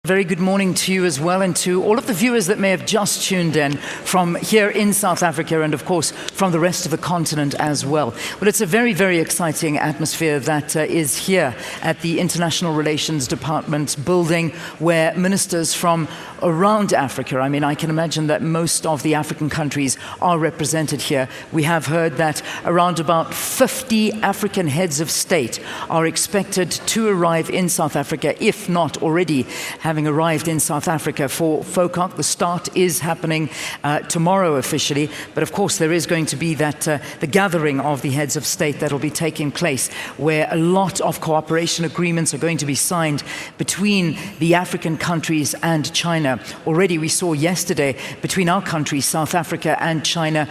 Very good morning to you as well, and to all of the viewers that may have just tuned in from here in South Africa and of course from the rest of the continent as well. Well, it's a very, very exciting atmosphere that is here at the International Relations Department building, where ministers from around Africa, I mean, I can imagine that most of the African countries are represented here. We have heard that around about 50 African heads of state are expected to arrive in South Africa, if not already having arrived in South Africa for FOCAC. The start is happening tomorrow officially, but of course there is going to be that the gathering of the heads of state that will be taking place, where a lot of cooperation agreements are going to be signed between the African countries and China. Already we saw yesterday between our countries, South Africa and China,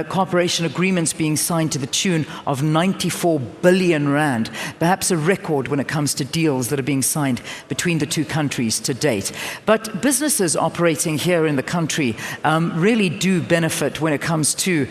cooperation agreements being signed to the tune of 94 billion rand, perhaps a record when it comes to deals that are being signed between the two countries to date. But businesses operating here in the country really do benefit when it comes to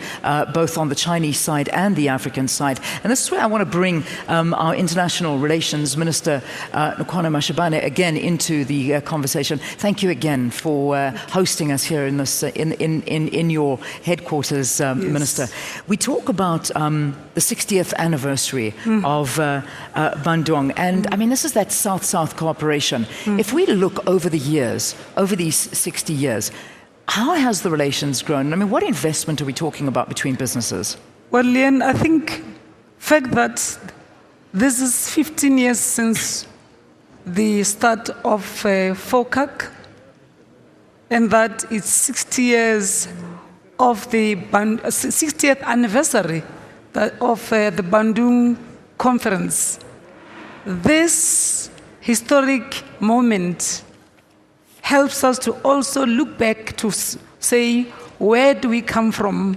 both on the Chinese side and the African side. And this is where I want to bring our International Relations Minister, Nkoana-Mashabane, again into the conversation. Thank you again for hosting us here in this in your headquarters, yes. Minister. We talk about the 60th anniversary of Bandung, and I mean, this is that South-South cooperation. If we look over the years, over these 60 years, how has the relations grown? I mean, what investment are we talking about between businesses? Well, Leanne, I think the fact that this is 15 years since the start of FOCAC, and that it's 60 years of the 60th anniversary of the Bandung Conference. This historic moment helps us to also look back to say, where do we come from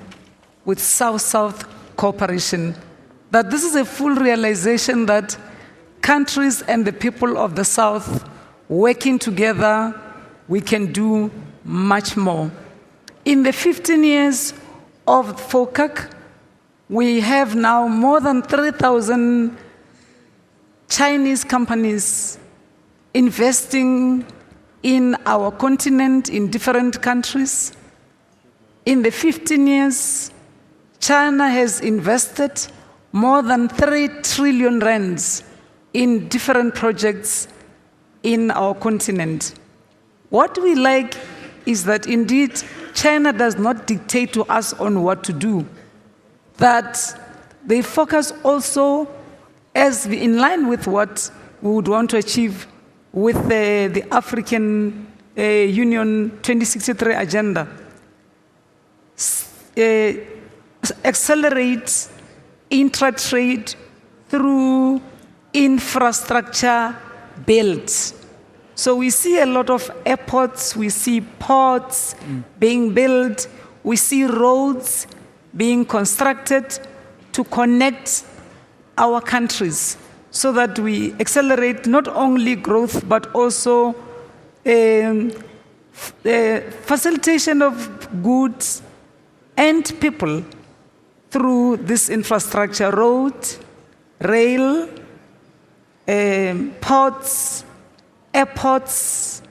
with South-South cooperation? That this is a full realization that countries and the people of the South working together, we can do much more. In the 15 years of FOCAC, we have now more than 3,000 Chinese companies investing in our continent in different countries. In the 15 years, China has invested more than 3 trillion rands in different projects in our continent. What we like is that indeed China does not dictate to us on what to do, that they focus also as in line with what we would want to achieve with the African Union 2063 agenda. Accelerate intra-trade through infrastructure build. So we see a lot of airports, we see ports being built, we see roads being constructed to connect our countries, so that we accelerate not only growth, but also facilitation of goods and people through this infrastructure: road, rail, ports, airports.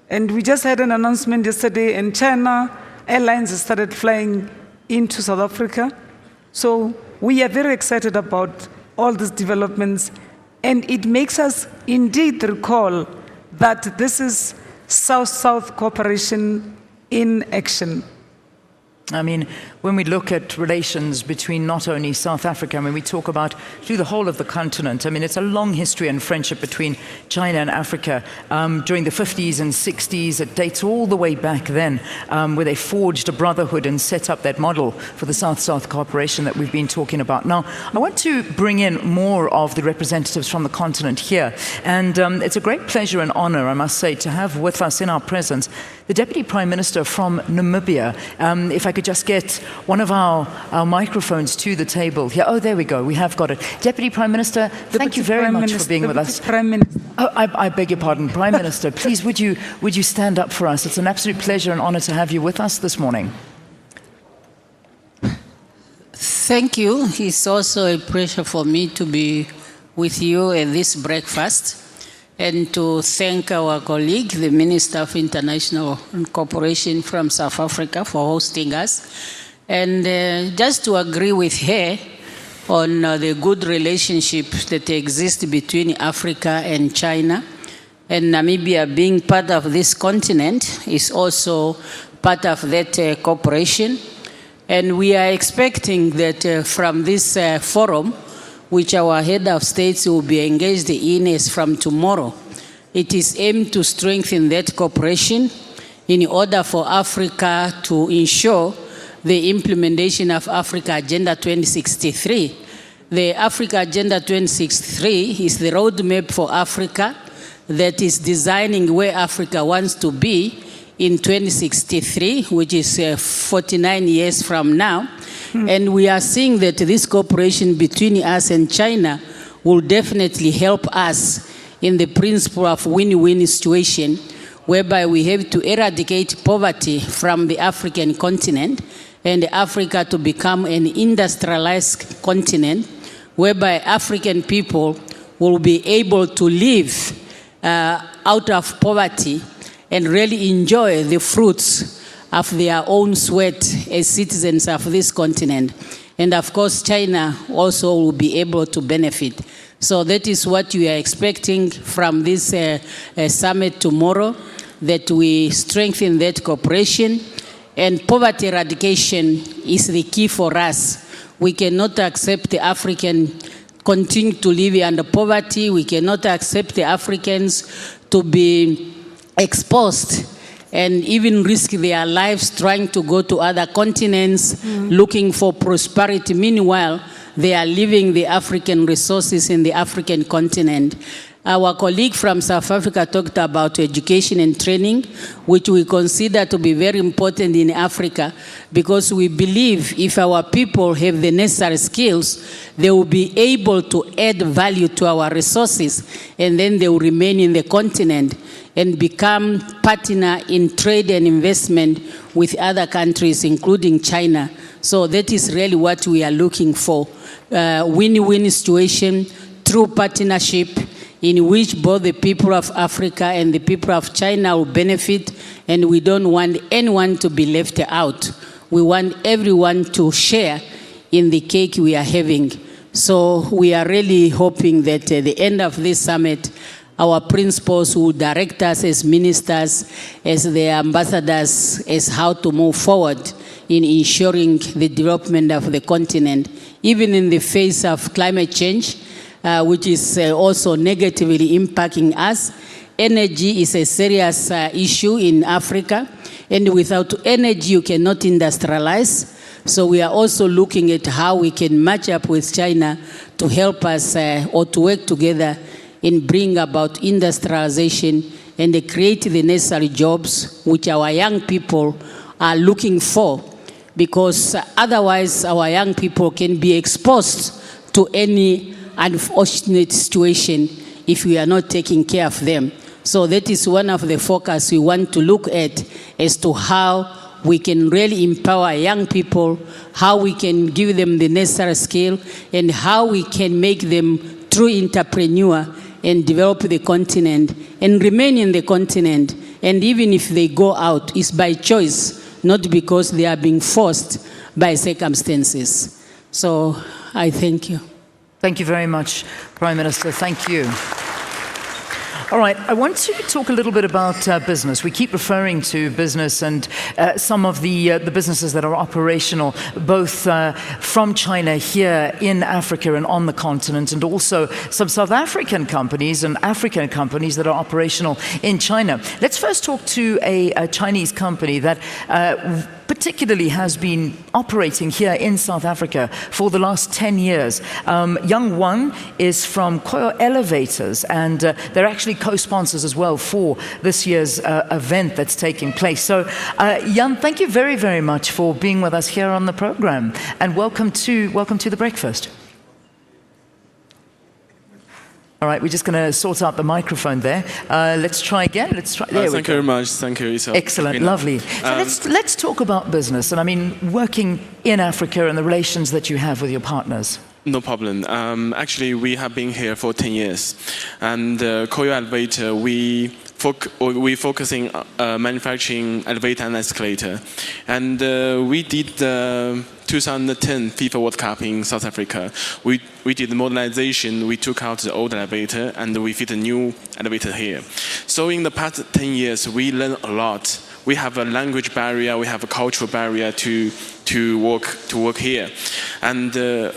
And we just had an announcement yesterday, and China Airlines has started flying into South Africa. So we are very excited about all these developments, and it makes us indeed recall that this is South-South cooperation in action. I mean, when we look at relations between not only South Africa, I mean, we talk about through the whole of the continent. I mean, it's a long history and friendship between China and Africa. During the 50s and 60s, it dates all the way back then, where they forged a brotherhood and set up that model for the South-South cooperation that we've been talking about. Now, I want to bring in more of the representatives from the continent here. And it's a great pleasure and honor, I must say, to have with us in our presence the Deputy Prime Minister from Namibia. If I could just get one of our microphones to the table here. Oh, there we go. We have got it. Deputy Prime Minister, thank you very much for being with us. Prime Minister. Oh, I beg your pardon. Prime Minister, please, would you stand up for us? It's an absolute pleasure and honor to have you with us this morning. Thank you. It's also a pleasure for me to be with you at this breakfast. and to thank our colleague, the Minister of International Cooperation from South Africa, for hosting us. And just to agree with her on the good relationship that exists between Africa and China, and Namibia being part of this continent is also part of that cooperation. And we are expecting that from this forum, which our head of states will be engaged in as from tomorrow, it is aimed to strengthen that cooperation in order for Africa to ensure the implementation of Africa Agenda 2063. The Africa Agenda 2063 is the roadmap for Africa that is designing where Africa wants to be in 2063, which is 49 years from now. And we are seeing that this cooperation between us and China will definitely help us in the principle of win-win situation, whereby we have to eradicate poverty from the African continent and Africa to become an industrialized continent, whereby African people will be able to live out of poverty and really enjoy the fruits of their own sweat as citizens of this continent. And of course, China also will be able to benefit. So that is what we are expecting from this summit tomorrow, that we strengthen that cooperation. And poverty eradication is the key for us. We cannot accept the African continue to live under poverty. We cannot accept the Africans to be exposed and even risk their lives trying to go to other continents looking for prosperity. Meanwhile, they are leaving the African resources in the African continent. Our colleague from South Africa talked about education and training, which we consider to be very important in Africa, because we believe if our people have the necessary skills, they will be able to add value to our resources, and then they will remain in the continent and become partner in trade and investment with other countries, including China. So that is really what we are looking for. Win-win situation through partnership, in which both the people of Africa and the people of China will benefit, and we don't want anyone to be left out. We want everyone to share in the cake we are having. So we are really hoping that at the end of this summit, our principals will direct us as ministers, as the ambassadors, as how to move forward in ensuring the development of the continent, even in the face of climate change, which is also negatively impacting us. Energy is a serious issue in Africa, and without energy you cannot industrialize. So we are also looking at how we can match up with China to help us or to work together in bringing about industrialization and create the necessary jobs which our young people are looking for, because otherwise our young people can be exposed to any unfortunate situation if we are not taking care of them. So that is one of the focus we want to look at, as to how we can really empower young people, how we can give them the necessary skill, and how we can make them true entrepreneur and develop the continent and remain in the continent. And even if they go out, it's by choice, not because they are being forced by circumstances. So I thank you. Thank you very much, Prime Minister. Thank you. All right, I want to talk a little bit about business. We keep referring to business and some of the businesses that are operational, both from China here in Africa and on the continent, and also some South African companies and African companies that are operational in China. Let's first talk to a Chinese company that particularly has been operating here in South Africa for the last 10 years. Young Wang is from Koyo Elevators, and they're actually co-sponsors as well for this year's event that's taking place. So, Jan, thank you very, very much for being with us here on the program, and welcome to the breakfast. All right, we're just going to sort out the microphone there. Let's try again. Let's try. There we go. Thank you very much. Thank you, Isa. Excellent, lovely. So let's talk about business, and I mean working in Africa and the relations that you have with your partners. No problem. Actually, we have been here for 10 years. And Koyo Elevator, we focusing manufacturing elevator and escalator. And we did the 2010 FIFA World Cup in South Africa. We did the modernization. We took out the old elevator and we fit a new elevator here. So in the past 10 years, we learned a lot. We have a language barrier. We have a cultural barrier to work here. And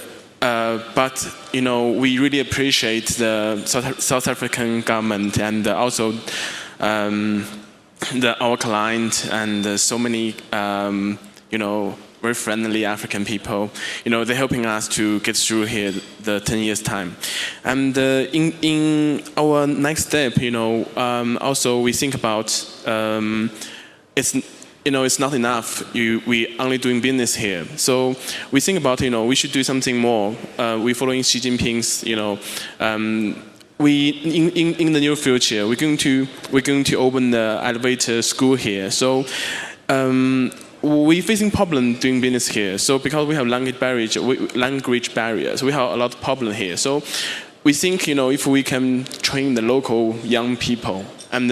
but we really appreciate the South African government and also our client and so many very friendly African people. They're helping us to get through here the 10 years time. And in our next step, also we think about it's not enough. We only doing business here. So we think about, we should do something more. We following Xi Jinping's, we in the near future we're going to open the elevator school here. So we're facing problem doing business here. So because we have language barriers, we have a lot of problem here. So we think, if we can train the local young people and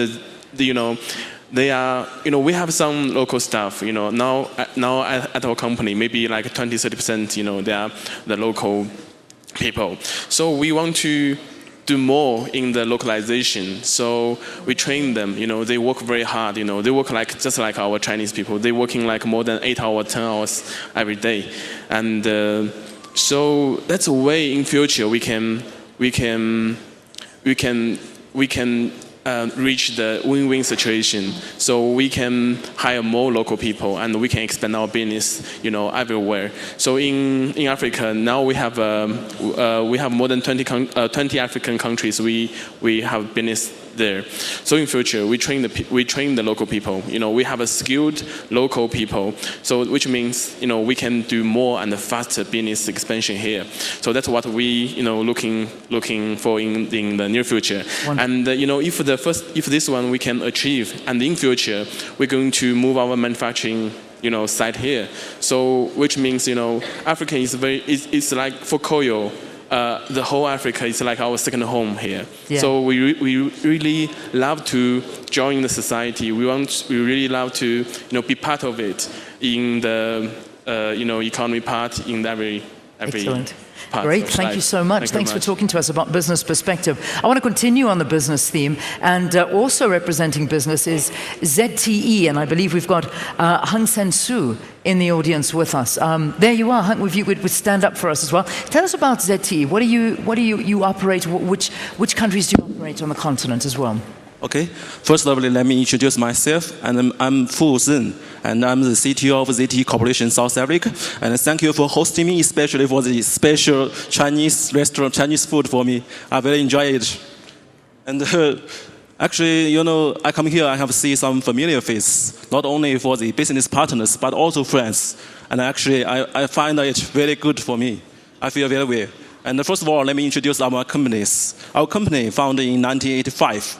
they are, we have some local staff, now at our company, maybe like 20-30%, they are the local people. So we want to do more in the localization. So we train them, they work very hard, they work just like our Chinese people. They're working like more than 8 hours, 10 hours every day. And so that's a way in future we can reach the win-win situation. So we can hire more local people and we can expand our business, everywhere. So in Africa now we have more than 20 African countries we have business there. So in future we train the local people. We have a skilled local people. So which means we can do more and faster business expansion here. So that's what we looking for in the near future. And if this one we can achieve, and in future we're going to move our manufacturing site here. So which means Africa is it's like for Koyo. The whole Africa is like our second home here. Yeah. So we really love to join the society. We really love to be part of it in the economy part, in every Excellent. Great, thank you so much. Thanks for talking to us about business perspective. I want to continue on the business theme, and also representing business is ZTE, and I believe we've got Hung Sen Soo in the audience with us. There you are, Hung, if you would stand up for us as well. Tell us about ZTE. What do you operate? Which countries do you operate on the continent as well? Okay, first of all, let me introduce myself. And I'm Fu Zhen, and I'm the CTO of ZTE Corporation South Africa. And thank you for hosting me, especially for the special Chinese restaurant, Chinese food for me. I very enjoy it. And actually, I come here, I have seen some familiar faces, not only for the business partners, but also friends. And actually, I find it very good for me. I feel very well. And first of all, let me introduce our companies. Our company founded in 1985.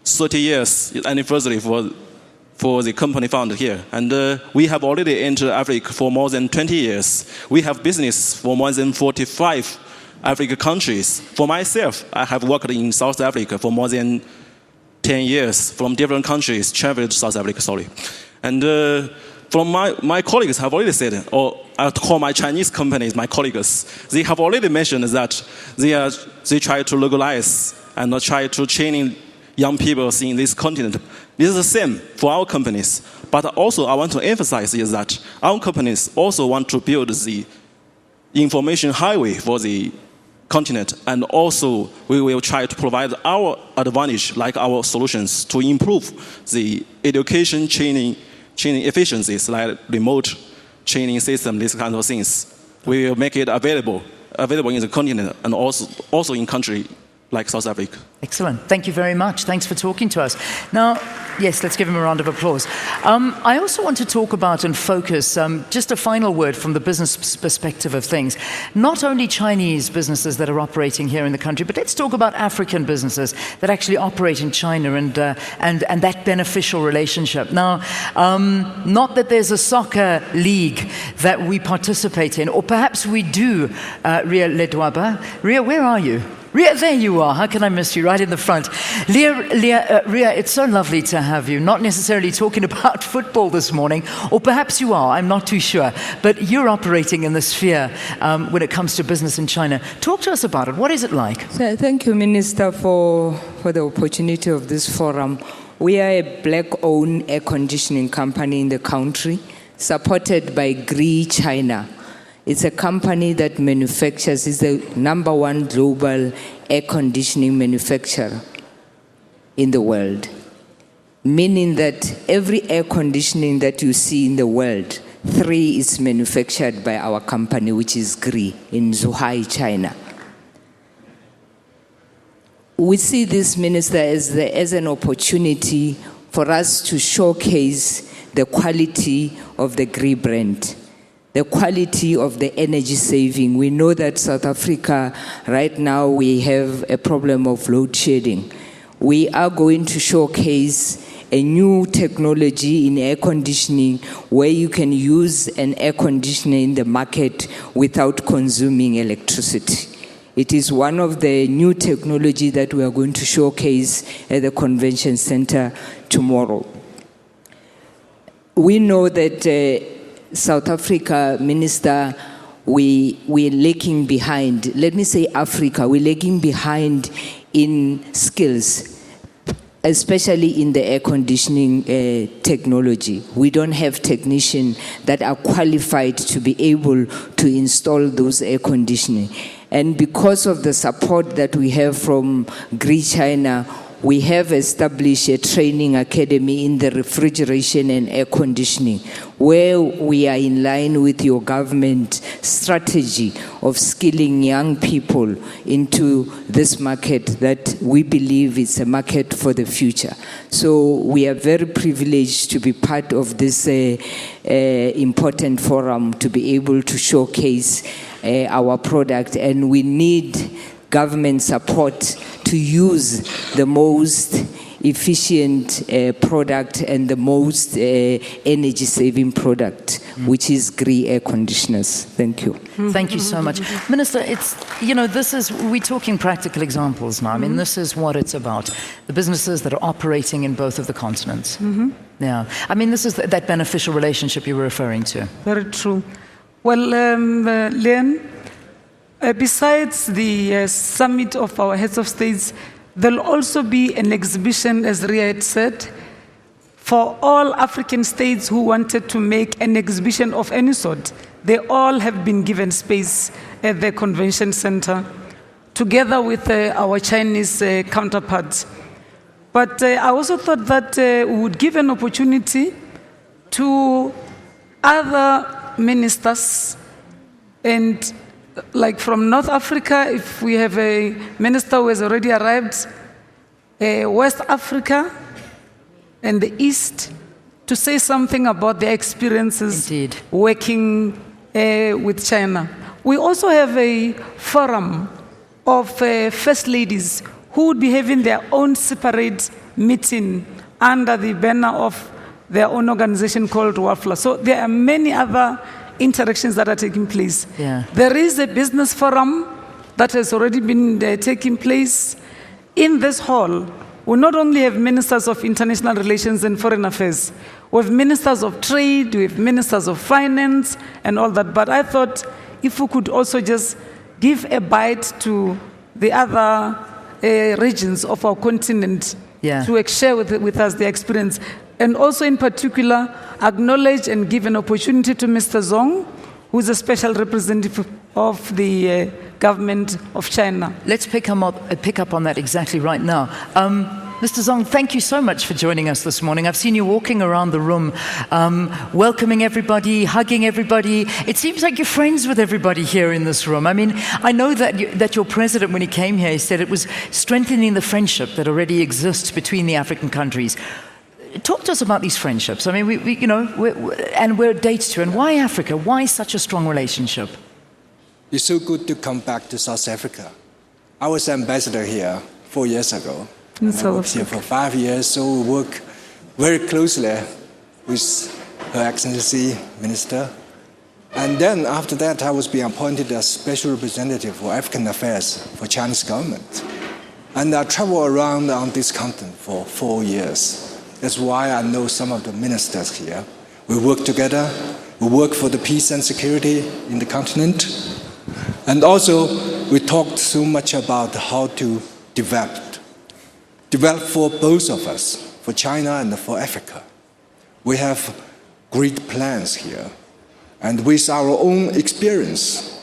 30 years anniversary for the company founded here. And we have already entered Africa for more than 20 years. We have business for more than 45 African countries. For myself, I have worked in South Africa for more than 10 years from different countries, traveled to South Africa, sorry. And from my colleagues have already said, or I call my Chinese companies my colleagues, they have already mentioned that they try to localize and try to training young people in this continent. This is the same for our companies. But also I want to emphasize is that our companies also want to build the information highway for the continent. And also we will try to provide our advantage, like our solutions, to improve the education training efficiencies, like remote training system, these kinds of things. We will make it available in the continent and also in country like South Africa. Excellent. Thank you very much. Thanks for talking to us. Now, Yes, let's give him a round of applause. I also want to talk about and focus, just a final word from the business perspective of things. Not only Chinese businesses that are operating here in the country, but let's talk about African businesses that actually operate in China and that beneficial relationship. Now, not that there's a soccer league that we participate in, or perhaps we do, Ria Ledwaba. Ria, where are you? Ria, there you are. How can I miss you? Right in the front. Ria, it's so lovely to have you. Not necessarily talking about football this morning, or perhaps you are, I'm not too sure. But you're operating in the sphere when it comes to business in China. Talk to us about it. What is it like? So, thank you, Minister, for the opportunity of this forum. We are a black-owned air conditioning company in the country, supported by GRI China. It's a company that manufactures, is the #1 global air conditioning manufacturer in the world. Meaning that every air conditioning that you see in the world, 3 is manufactured by our company, which is GRI in Zhuhai, China. We see this, Minister, as an opportunity for us to showcase the quality of the GRI brand, the quality of the energy saving. We know that South Africa, right now, we have a problem of load shedding. We are going to showcase a new technology in air conditioning where you can use an air conditioner in the market without consuming electricity. It is one of the new technology that we are going to showcase at the convention center tomorrow. We know that South Africa, Minister, we're lagging behind. Let me say Africa, we're lagging behind in skills, especially in the air conditioning technology. We don't have technicians that are qualified to be able to install those air conditioning. And because of the support that we have from GRI China, we have established a training academy in the refrigeration and air conditioning, where we are in line with your government strategy of skilling young people into this market that we believe is a market for the future. So we are very privileged to be part of this important forum, to be able to showcase our product, and we need government support to use the most efficient product and the most energy-saving product, which is GRI air conditioners. Thank you. Thank you so much. Minister, we're talking practical examples now. I mean, this is what it's about. The businesses that are operating in both of the continents. Yeah. I mean, this is that beneficial relationship you were referring to. Very true. Well, Leon, besides the summit of our heads of states, there'll also be an exhibition, as Ria had said, for all African states who wanted to make an exhibition of any sort. They all have been given space at the convention center, together with our Chinese counterparts. But I also thought that we would give an opportunity to other ministers, and like from North Africa, if we have a minister who has already arrived, West Africa and the East, to say something about their experiences working with China. We also have a forum of first ladies who would be having their own separate meeting under the banner of their own organization called WAFLA. So there are many other interactions that are taking place. Yeah. There is a business forum that has already been taking place in this hall. We not only have ministers of international relations and foreign affairs, we have ministers of trade, we have ministers of finance and all that, but I thought if we could also just give a bite to the other regions of our continent to share with us their experience. And also in particular, acknowledge and give an opportunity to Mr. Zong, who is a special representative of the government of China. Let's pick up on that exactly right now. Mr. Zong, thank you so much for joining us this morning. I've seen you walking around the room, welcoming everybody, hugging everybody. It seems like you're friends with everybody here in this room. I mean, I know that your president, when he came here, he said it was strengthening the friendship that already exists between the African countries. talk to us about these friendships. I mean, we're dates to, and why Africa? Why such a strong relationship? It's so good to come back to South Africa. I was ambassador here 4 years ago. In I South worked here Africa. for 5 years, so we work very closely with Her Excellency Minister. And then after that, I was being appointed as special representative for African affairs for Chinese government. And I traveled around on this continent for 4 years. That's why I know some of the ministers here. We work together. We work for the peace and security in the continent. And also, we talked so much about how to develop for both of us, for China and for Africa. We have great plans here. And with our own experience,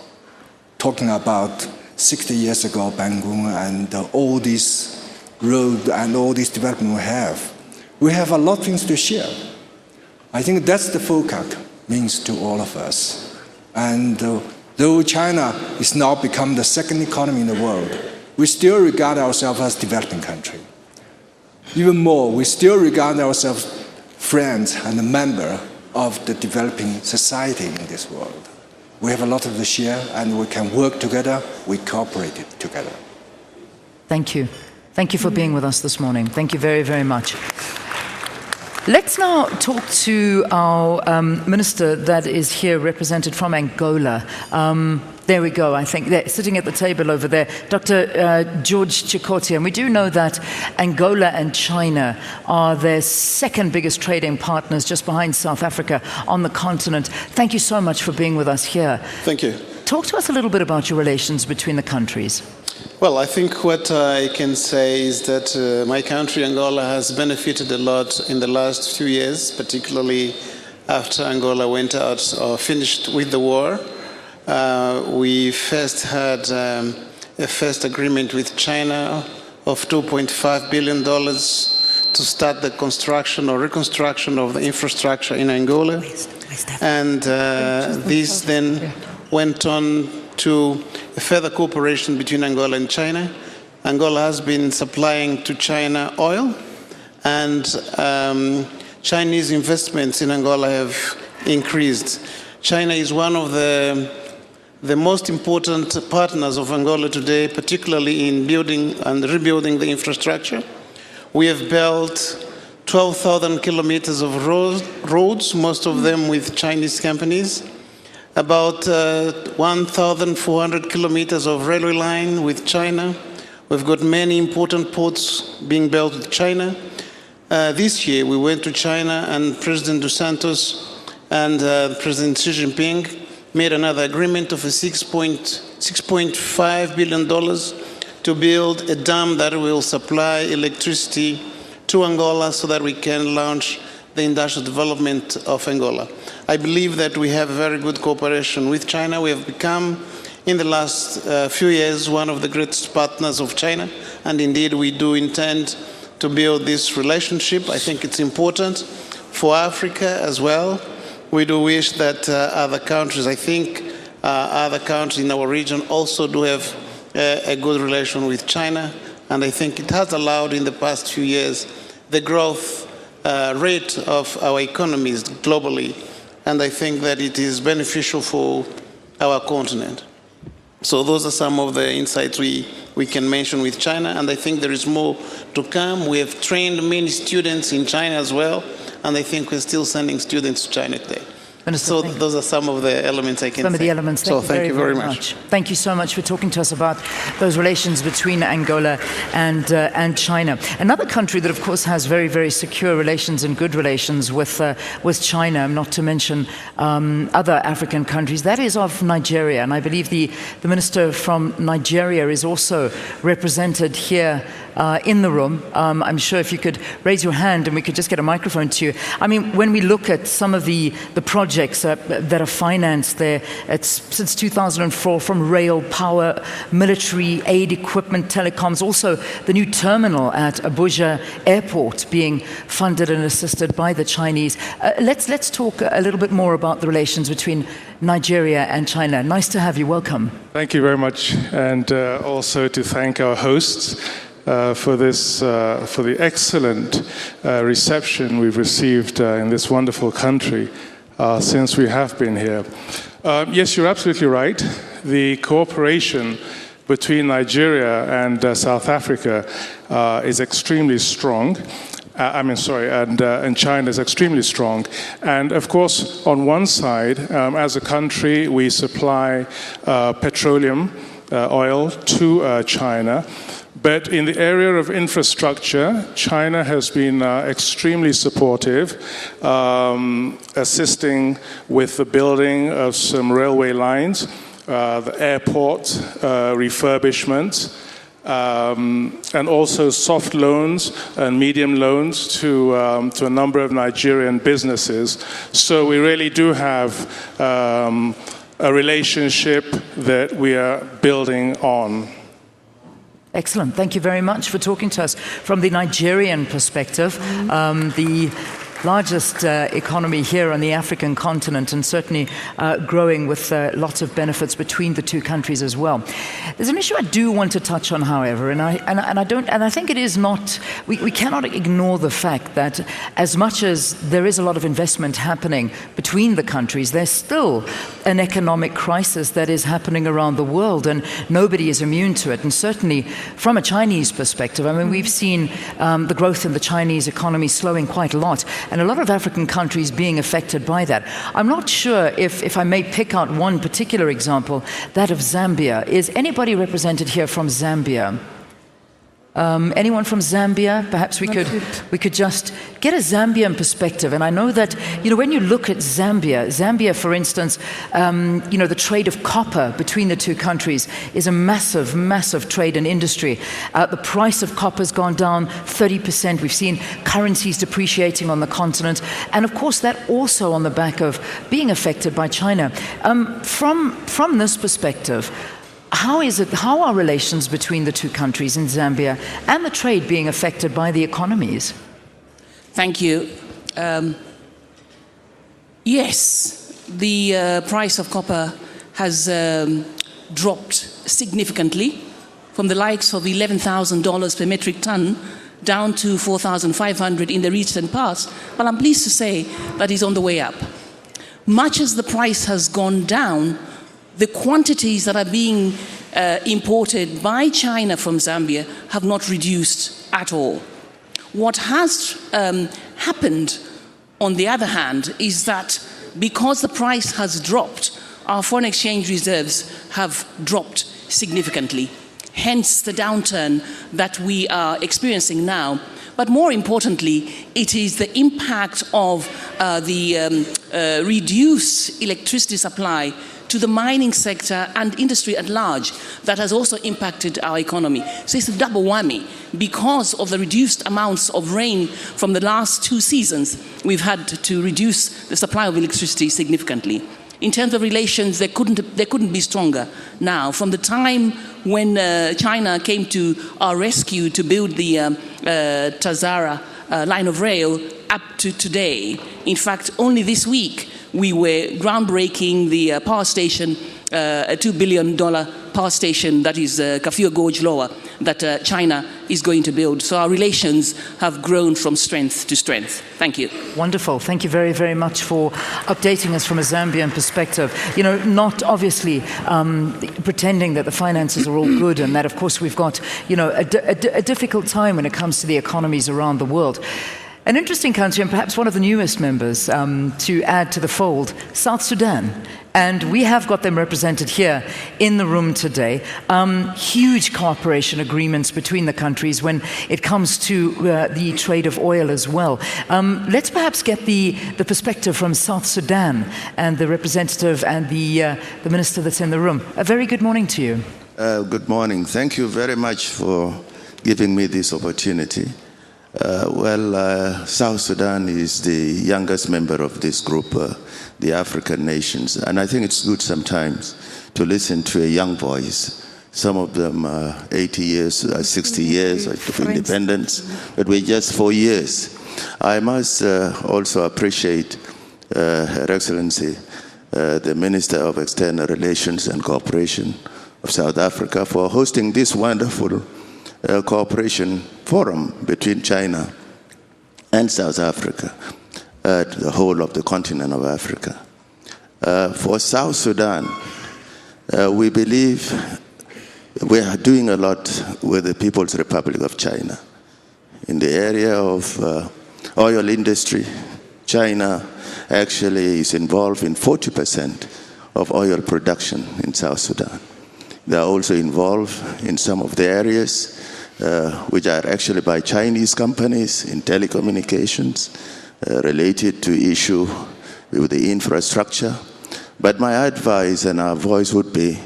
talking about 60 years ago, Bangun and all these roads and all this development we have a lot of things to share. I think that's the FOCAC means to all of us. And though China is now become the second economy in the world, we still regard ourselves as a developing country. Even more, we still regard ourselves friends and a member of the developing society in this world. We have a lot to share, and we can work together, we cooperate together. Thank you. Thank you for being with us this morning. Thank you very, very much. Let's now talk to our minister that is here represented from Angola. There we go, I think. They're sitting at the table over there, Dr. George Chikoti. And we do know that Angola and China are their second biggest trading partners, just behind South Africa on the continent. Thank you so much for being with us here. Thank you. Talk to us a little bit about your relations between the countries. Well, I think what I can say is that my country, Angola, has benefited a lot in the last few years, particularly after Angola went out or finished with the war. We first had a first agreement with China of $2.5 billion to start the construction or reconstruction of the infrastructure in Angola. And this then went on to a further cooperation between Angola and China. Angola has been supplying to China oil, and Chinese investments in Angola have increased. China is one of the most important partners of Angola today, particularly in building and rebuilding the infrastructure. We have built 12,000 kilometers of roads, most of them with Chinese companies. About 1,400 kilometers of railway line with China. We've got many important ports being built with China. This year we went to China, and President Dos Santos and President Xi Jinping made another agreement of $6.5 billion to build a dam that will supply electricity to Angola so that we can launch the industrial development of Angola. I believe that we have a very good cooperation with China. We have become, in the last few years, one of the greatest partners of China, and indeed we do intend to build this relationship. I think it's important for Africa as well. We do wish that other countries, I think other countries in our region also do have a good relation with China, and I think it has allowed in the past few years the growth rate of our economies globally, and I think that it is beneficial for our continent. So those are some of the insights we can mention with China, and I think there is more to come. We have trained many students in China as well, and I think we're still sending students to China today. Minister, so those are some of the elements I can say. Some of the elements. Thank you very much. Thank you so much for talking to us about those relations between Angola and China. Another country that, of course, has very, very secure relations and good relations with China, not to mention other African countries, that is of Nigeria. And I believe the minister from Nigeria is also represented here in the room. I'm sure if you could raise your hand and we could just get a microphone to you. I mean, when we look at some of the projects that are financed there, it's since 2004, from rail, power, military, aid equipment, telecoms, also the new terminal at Abuja Airport being funded and assisted by the Chinese. Let's talk a little bit more about the relations between Nigeria and China. Nice to have you. Welcome. Thank you very much, and also to thank our hosts. for the excellent reception we've received in this wonderful country since we have been here. Yes, you're absolutely right. The cooperation between Nigeria and South Africa is extremely strong. And China is extremely strong. And of course, on one side, as a country, we supply petroleum, oil to China. But in the area of infrastructure, China has been extremely supportive, assisting with the building of some railway lines, the airport refurbishment, and also soft loans and medium loans to a number of Nigerian businesses. So we really do have a relationship that we are building on. Excellent. Thank you very much for talking to us from the Nigerian perspective. The largest economy here on the African continent, and certainly growing with lots of benefits between the two countries as well. There's an issue I do want to touch on, however, and I think it is not. We cannot ignore the fact that as much as there is a lot of investment happening between the countries, there's still an economic crisis that is happening around the world, and nobody is immune to it. And certainly, from a Chinese perspective, I mean, we've seen the growth in the Chinese economy slowing quite a lot, and a lot of African countries being affected by that. I'm not sure if I may pick out one particular example, that of Zambia. Is anybody represented here from Zambia? Anyone from Zambia? Perhaps we could just get a Zambian perspective. And I know that, when you look at Zambia, for instance, the trade of copper between the two countries is a massive, massive trade and industry. The price of copper has gone down 30%. We've seen currencies depreciating on the continent. And of course, that also on the back of being affected by China. From this perspective, how are relations between the two countries in Zambia and the trade being affected by the economies? Thank you. Yes, the price of copper has dropped significantly from the likes of $11,000 per metric ton down to $4,500 in the recent past. But I'm pleased to say that it's on the way up. Much as the price has gone down, the quantities that are being imported by China from Zambia have not reduced at all. What has happened, on the other hand, is that because the price has dropped, our foreign exchange reserves have dropped significantly. Hence the downturn that we are experiencing now. But more importantly, it is the impact of the reduced electricity supply to the mining sector and industry at large that has also impacted our economy. So it's a double whammy. Because of the reduced amounts of rain from the last 2 seasons, we've had to reduce the supply of electricity significantly. In terms of relations, they couldn't be stronger now. From the time when China came to our rescue to build the Tazara line of rail up to today. In fact, only this week, we were groundbreaking the power station, a $2 billion power station that is Kafue Gorge Lower, that China is going to build. So our relations have grown from strength to strength. Thank you. Wonderful. Thank you very, very much for updating us from a Zambian perspective. Not obviously pretending that the finances are all good and that, of course, we've got, a difficult time when it comes to the economies around the world. An interesting country, and perhaps one of the newest members to add to the fold, South Sudan. And we have got them represented here in the room today. Huge cooperation agreements between the countries when it comes to the trade of oil as well. Let's perhaps get the perspective from South Sudan and the representative and the minister that's in the room. A very good morning to you. Good morning. Thank you very much for giving me this opportunity. South Sudan is the youngest member of this group, the African nations, and I think it's good sometimes to listen to a young voice. Some of them 80 years, 60 years of independence, but we're just 4 years. I must also appreciate Her Excellency, the Minister of External Relations and Cooperation of South Africa, for hosting this wonderful cooperation forum between China and South Africa, the whole of the continent of Africa. For South Sudan, we believe we are doing a lot with the People's Republic of China. In the area of oil industry, China actually is involved in 40% of oil production in South Sudan. They are also involved in some of the areas which are actually by Chinese companies in telecommunications related to issue with the infrastructure. But my advice and our voice would be,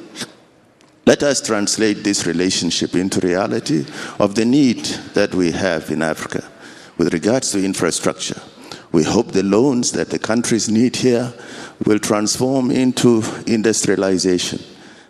let us translate this relationship into reality of the need that we have in Africa with regards to infrastructure. We hope the loans that the countries need here will transform into industrialization,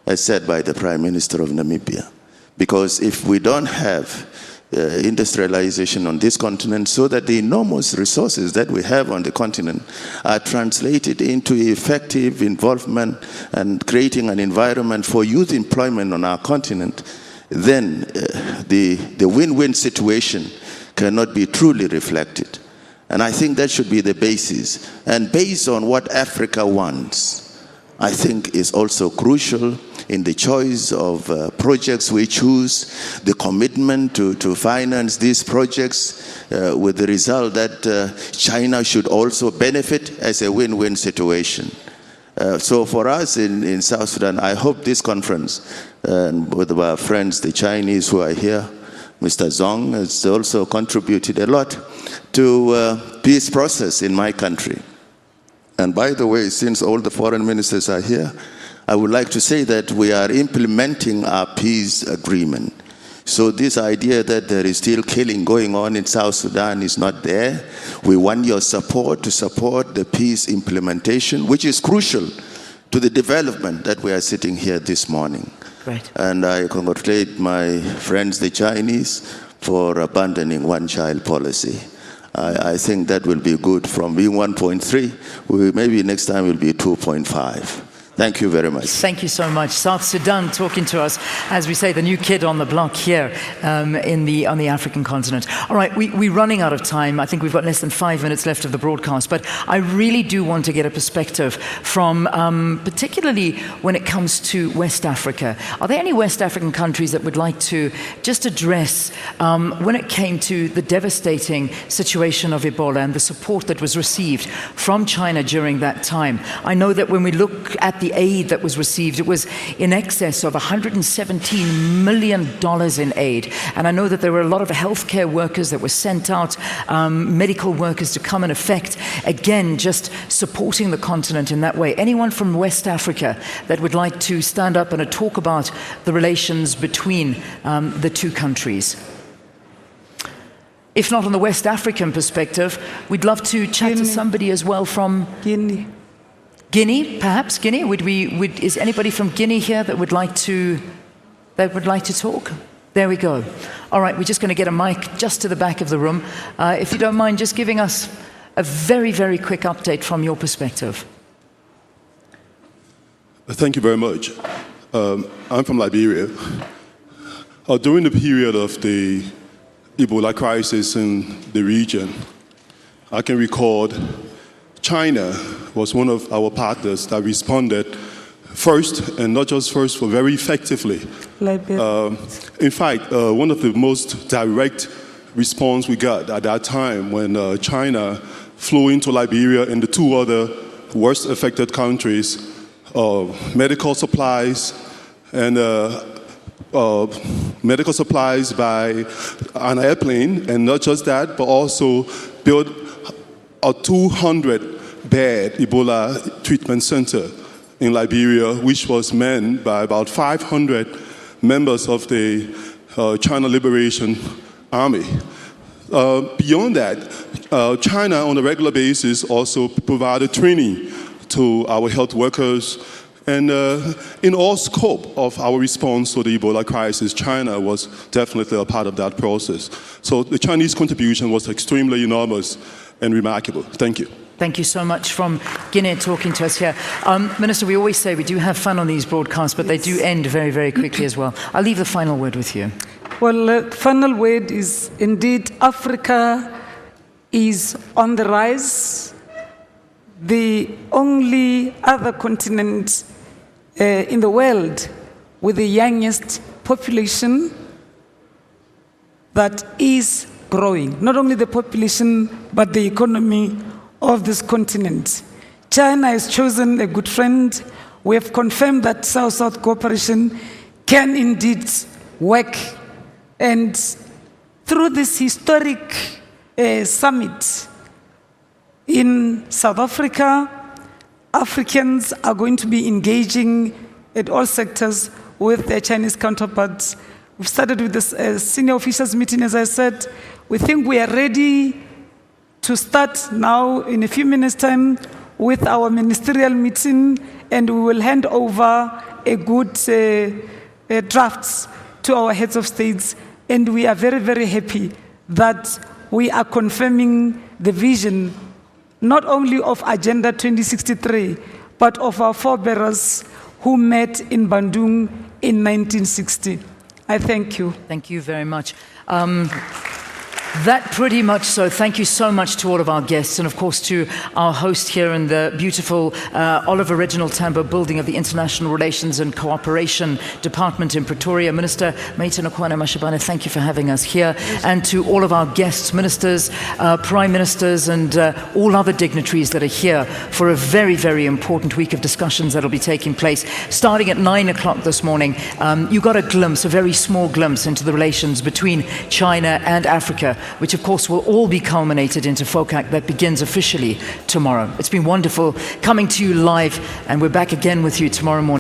as said by the Prime Minister of Namibia. Because if we don't have industrialization on this continent, so that the enormous resources that we have on the continent are translated into effective involvement and creating an environment for youth employment on our continent, then the win-win situation cannot be truly reflected. And I think that should be the basis. And based on what Africa wants, I think is also crucial in the choice of projects we choose, the commitment to finance these projects with the result that China should also benefit as a win-win situation. So for us in South Sudan, I hope this conference, with our friends, the Chinese who are here, Mr. Zong has also contributed a lot to peace process in my country. And by the way, since all the foreign ministers are here, I would like to say that we are implementing our peace agreement. So this idea that there is still killing going on in South Sudan is not there. We want your support to support the peace implementation, which is crucial to the development that we are sitting here this morning. Right. And I congratulate my friends, the Chinese, for abandoning one-child policy. I think that will be good. From being 1.3, maybe next time will be 2.5. Thank you very much. Thank you so much. South Sudan talking to us, as we say, the new kid on the block here on the African continent. All right, we're running out of time. I think we've got less than 5 minutes left of the broadcast, but I really do want to get a perspective from, particularly when it comes to West Africa. Are there any West African countries that would like to just address when it came to the devastating situation of Ebola and the support that was received from China during that time? I know that when we look at the aid that was received, it was in excess of $117 million in aid. And I know that there were a lot of healthcare workers that were sent out, medical workers to come and effect, again, just supporting the continent in that way. Anyone from West Africa that would like to stand up and talk about the relations between the two countries? If not on the West African perspective, we'd love to chat to somebody as well from Guinea, perhaps Guinea. Is anybody from Guinea here that would like to talk? There we go. All right, we're just going to get a mic just to the back of the room. If you don't mind, just giving us a very, very quick update from your perspective. Thank you very much. I'm from Liberia. During the period of the Ebola crisis in the region, I can record China was one of our partners that responded first, and not just first, but very effectively. In fact, one of the most direct response we got at that time when China flew into Liberia and the two other worst affected countries, medical supplies and medical supplies by an airplane, and not just that, but also built a 200-bed Ebola treatment center in Liberia, which was manned by about 500 members of the China Liberation Army. Beyond that, China on a regular basis also provided training to our health workers, and in all scope of our response to the Ebola crisis, China was definitely a part of that process. So the Chinese contribution was extremely enormous and remarkable. Thank you. Thank you so much. From Guinea talking to us here. Minister, we always say we do have fun on these broadcasts, but they do end very, very quickly as well. I'll leave the final word with you. Well, the final word is indeed Africa is on the rise. The only other continent in the world with the youngest population that is growing. Not only the population, but the economy of this continent. China has chosen a good friend. We have confirmed that South-South cooperation can indeed work. And through this historic summit in South Africa, Africans are going to be engaging at all sectors with their Chinese counterparts. We've started with this senior officials meeting, as I said. We think we are ready to start now in a few minutes' time with our ministerial meeting, and we will hand over a good drafts to our heads of states. And we are very, very happy that we are confirming the vision not only of Agenda 2063, but of our forebearers who met in Bandung in 1960. I thank you. Thank you very much. That pretty much so. Thank you so much to all of our guests, and of course to our host here in the beautiful Oliver Reginald Tambo building of the International Relations and Cooperation Department in Pretoria. Minister Nkoana-Mashabane, thank you for having us here. And to all of our guests, ministers, prime ministers, and all other dignitaries that are here for a very, very important week of discussions that will be taking place. Starting at 9 o'clock this morning, you got a glimpse, a very small glimpse into the relations between China and Africa, which of course will all be culminated into FOCAC that begins officially tomorrow. It's been wonderful coming to you live, and we're back again with you tomorrow morning.